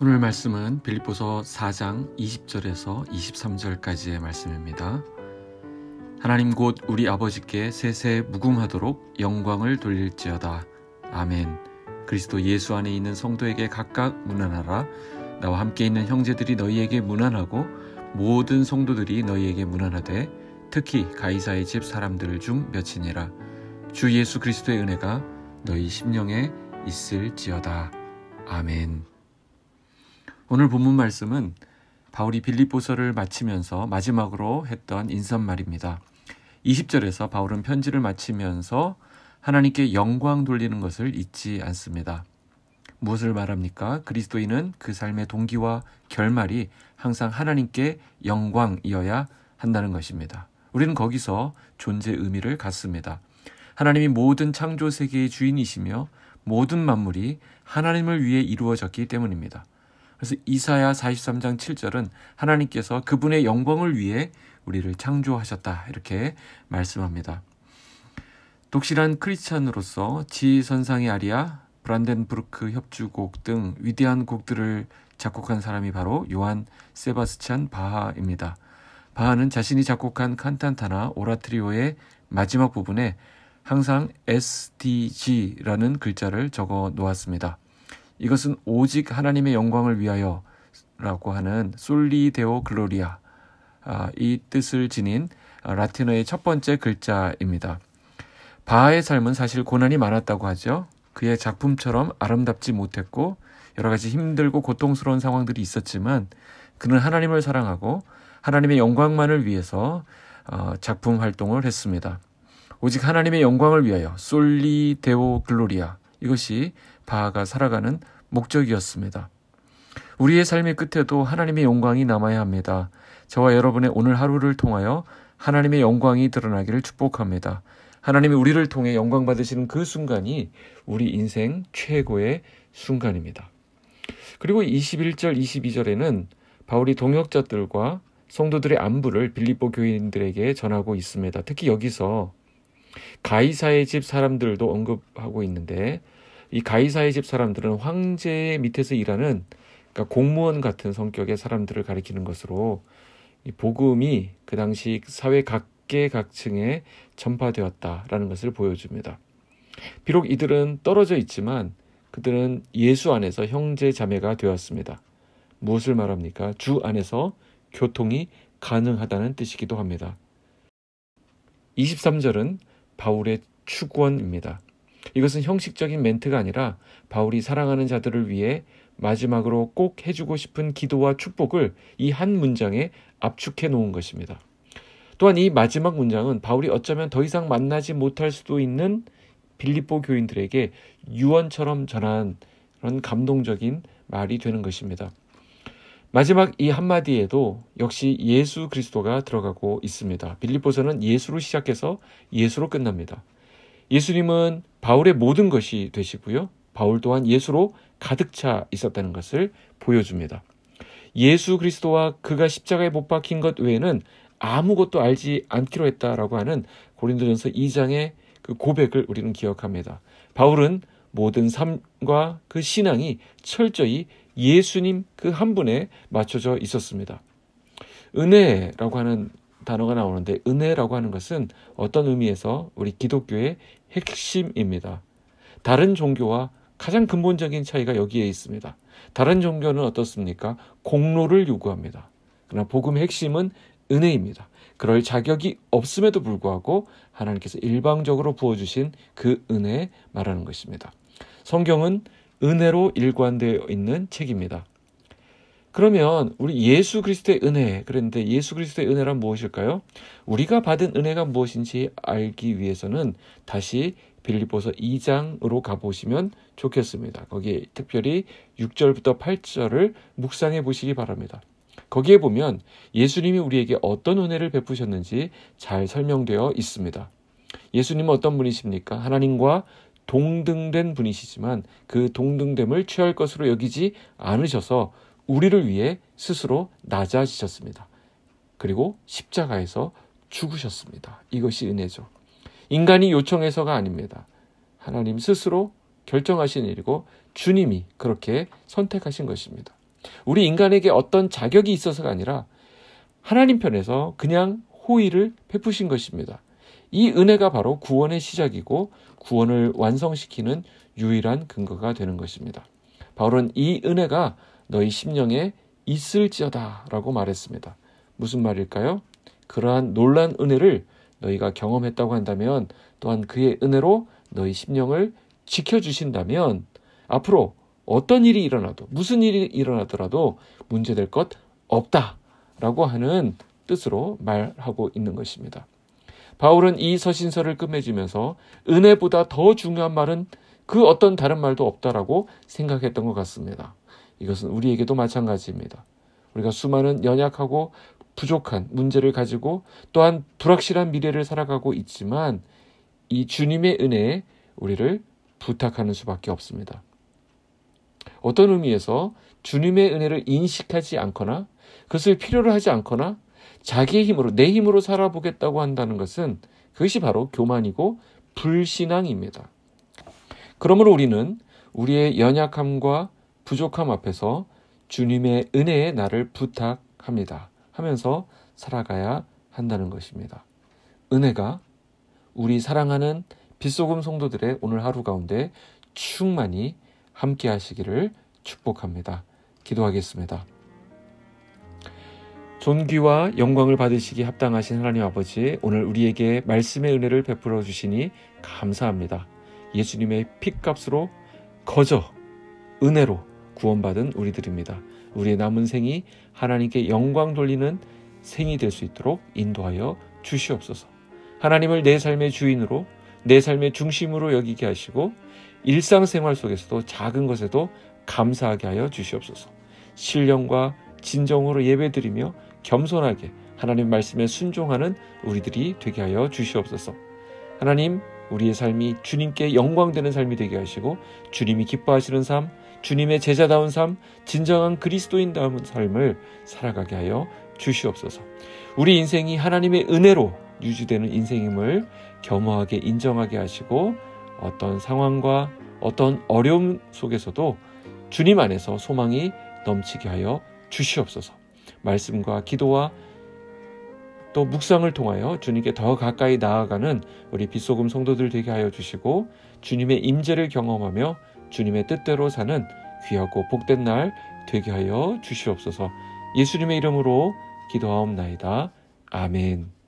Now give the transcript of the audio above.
오늘 말씀은 빌립보서 4장 20절에서 23절까지의 말씀입니다. 하나님 곧 우리 아버지께 세세 무궁하도록 영광을 돌릴지어다. 아멘. 그리스도 예수 안에 있는 성도에게 각각 문안하라. 나와 함께 있는 형제들이 너희에게 문안하고 모든 성도들이 너희에게 문안하되 특히 가이사의 집 사람들 중 몇이니라. 주 예수 그리스도의 은혜가 너희 심령에 있을지어다. 아멘. 오늘 본문 말씀은 바울이 빌립보서를 마치면서 마지막으로 했던 인사말입니다. 20절에서 바울은 편지를 마치면서 하나님께 영광 돌리는 것을 잊지 않습니다. 무엇을 말합니까? 그리스도인은 그 삶의 동기와 결말이 항상 하나님께 영광이어야 한다는 것입니다. 우리는 거기서 존재 의미를 갖습니다. 하나님이 모든 창조 세계의 주인이시며 모든 만물이 하나님을 위해 이루어졌기 때문입니다. 그래서 이사야 43장 7절은 하나님께서 그분의 영광을 위해 우리를 창조하셨다 이렇게 말씀합니다. 독실한 크리스찬으로서 지선상의 아리아, 브란덴부르크 협주곡 등 위대한 곡들을 작곡한 사람이 바로 요한 세바스찬 바하입니다. 바하는 자신이 작곡한 칸탄타나 오라트리오의 마지막 부분에 항상 SDG라는 글자를 적어 놓았습니다. 이것은 오직 하나님의 영광을 위하여 라고 하는 솔리 데오 글로리아, 이 뜻을 지닌 라틴어의 첫 번째 글자입니다. 바하의 삶은 사실 고난이 많았다고 하죠. 그의 작품처럼 아름답지 못했고 여러 가지 힘들고 고통스러운 상황들이 있었지만 그는 하나님을 사랑하고 하나님의 영광만을 위해서 작품 활동을 했습니다. 오직 하나님의 영광을 위하여 솔리 데오 글로리아, 이것이 바하가 살아가는 목적이었습니다. 우리의 삶의 끝에도 하나님의 영광이 남아야 합니다. 저와 여러분의 오늘 하루를 통하여 하나님의 영광이 드러나기를 축복합니다. 하나님이 우리를 통해 영광 받으시는 그 순간이 우리 인생 최고의 순간입니다. 그리고 21절, 22절에는 바울이 동역자들과 성도들의 안부를 빌립보 교인들에게 전하고 있습니다. 특히 여기서 가이사의 집 사람들도 언급하고 있는데 이 가이사의 집 사람들은 황제 밑에서 일하는 그러니까 공무원 같은 성격의 사람들을 가리키는 것으로 이 복음이 그 당시 사회 각계각층에 전파되었다라는 것을 보여줍니다. 비록 이들은 떨어져 있지만 그들은 예수 안에서 형제 자매가 되었습니다. 무엇을 말합니까? 주 안에서 교통이 가능하다는 뜻이기도 합니다. 23절은 바울의 축원입니다. 이것은 형식적인 멘트가 아니라 바울이 사랑하는 자들을 위해 마지막으로 꼭 해주고 싶은 기도와 축복을 이 한 문장에 압축해 놓은 것입니다. 또한 이 마지막 문장은 바울이 어쩌면 더 이상 만나지 못할 수도 있는 빌립보 교인들에게 유언처럼 전한 그런 감동적인 말이 되는 것입니다. 마지막 이 한마디에도 역시 예수 그리스도가 들어가고 있습니다. 빌립보서는 예수로 시작해서 예수로 끝납니다. 예수님은 바울의 모든 것이 되시고요. 바울 또한 예수로 가득 차 있었다는 것을 보여줍니다. 예수 그리스도와 그가 십자가에 못 박힌 것 외에는 아무것도 알지 않기로 했다라고 하는 고린도전서 2장의 그 고백을 우리는 기억합니다. 바울은 모든 삶과 그 신앙이 철저히 예수님 그 한 분에 맞춰져 있었습니다. 은혜라고 하는 단어가 나오는데 은혜라고 하는 것은 어떤 의미에서 우리 기독교의 핵심입니다. 다른 종교와 가장 근본적인 차이가 여기에 있습니다. 다른 종교는 어떻습니까? 공로를 요구합니다. 그러나 복음의 핵심은 은혜입니다. 그럴 자격이 없음에도 불구하고 하나님께서 일방적으로 부어주신 그 은혜에 말하는 것입니다. 성경은 은혜로 일관되어 있는 책입니다. 그러면 우리 예수 그리스도의 은혜, 그런데 예수 그리스도의 은혜란 무엇일까요? 우리가 받은 은혜가 무엇인지 알기 위해서는 다시 빌립보서 2장으로 가보시면 좋겠습니다. 거기에 특별히 6절부터 8절을 묵상해 보시기 바랍니다. 거기에 보면 예수님이 우리에게 어떤 은혜를 베푸셨는지 잘 설명되어 있습니다. 예수님은 어떤 분이십니까? 하나님과 동등된 분이시지만 그 동등됨을 취할 것으로 여기지 않으셔서 우리를 위해 스스로 낮아지셨습니다. 그리고 십자가에서 죽으셨습니다. 이것이 은혜죠. 인간이 요청해서가 아닙니다. 하나님 스스로 결정하신 일이고 주님이 그렇게 선택하신 것입니다. 우리 인간에게 어떤 자격이 있어서가 아니라 하나님 편에서 그냥 호의를 베푸신 것입니다. 이 은혜가 바로 구원의 시작이고 구원을 완성시키는 유일한 근거가 되는 것입니다. 바울은 이 은혜가 너희 심령에 있을지어다 라고 말했습니다. 무슨 말일까요? 그러한 놀란 은혜를 너희가 경험했다고 한다면, 또한 그의 은혜로 너희 심령을 지켜주신다면 앞으로 어떤 일이 일어나도, 무슨 일이 일어나더라도 문제될 것 없다라고 하는 뜻으로 말하고 있는 것입니다. 바울은 이 서신서를 끝맺으면서 은혜보다 더 중요한 말은 그 어떤 다른 말도 없다라고 생각했던 것 같습니다. 이것은 우리에게도 마찬가지입니다. 우리가 수많은 연약하고 부족한 문제를 가지고 또한 불확실한 미래를 살아가고 있지만 이 주님의 은혜에 우리를 부탁하는 수밖에 없습니다. 어떤 의미에서 주님의 은혜를 인식하지 않거나 그것을 필요로 하지 않거나 자기의 힘으로, 내 힘으로 살아보겠다고 한다는 것은 그것이 바로 교만이고 불신앙입니다. 그러므로 우리는 우리의 연약함과 부족함 앞에서 주님의 은혜에 나를 부탁합니다 하면서 살아가야 한다는 것입니다. 은혜가 우리 사랑하는 빛소금 성도들의 오늘 하루 가운데 충만히 함께 하시기를 축복합니다. 기도하겠습니다. 존귀와 영광을 받으시기 합당하신 하나님 아버지, 오늘 우리에게 말씀의 은혜를 베풀어 주시니 감사합니다. 예수님의 핏값으로 거저 은혜로 구원받은 우리들입니다. 우리의 남은 생이 하나님께 영광 돌리는 생이 될 수 있도록 인도하여 주시옵소서. 하나님을 내 삶의 주인으로, 내 삶의 중심으로 여기게 하시고 일상생활 속에서도 작은 것에도 감사하게 하여 주시옵소서. 신령과 진정으로 예배드리며 겸손하게 하나님 말씀에 순종하는 우리들이 되게 하여 주시옵소서. 하나님, 우리의 삶이 주님께 영광되는 삶이 되게 하시고 주님이 기뻐하시는 삶, 주님의 제자다운 삶, 진정한 그리스도인다운 삶을 살아가게 하여 주시옵소서. 우리 인생이 하나님의 은혜로 유지되는 인생임을 겸허하게 인정하게 하시고 어떤 상황과 어떤 어려움 속에서도 주님 안에서 소망이 넘치게 하여 주시옵소서. 말씀과 기도와 또 묵상을 통하여 주님께 더 가까이 나아가는 우리 빛소금 성도들 되게 하여 주시고 주님의 임재를 경험하며 주님의 뜻대로 사는 귀하고 복된 날 되게 하여 주시옵소서. 예수님의 이름으로 기도하옵나이다. 아멘.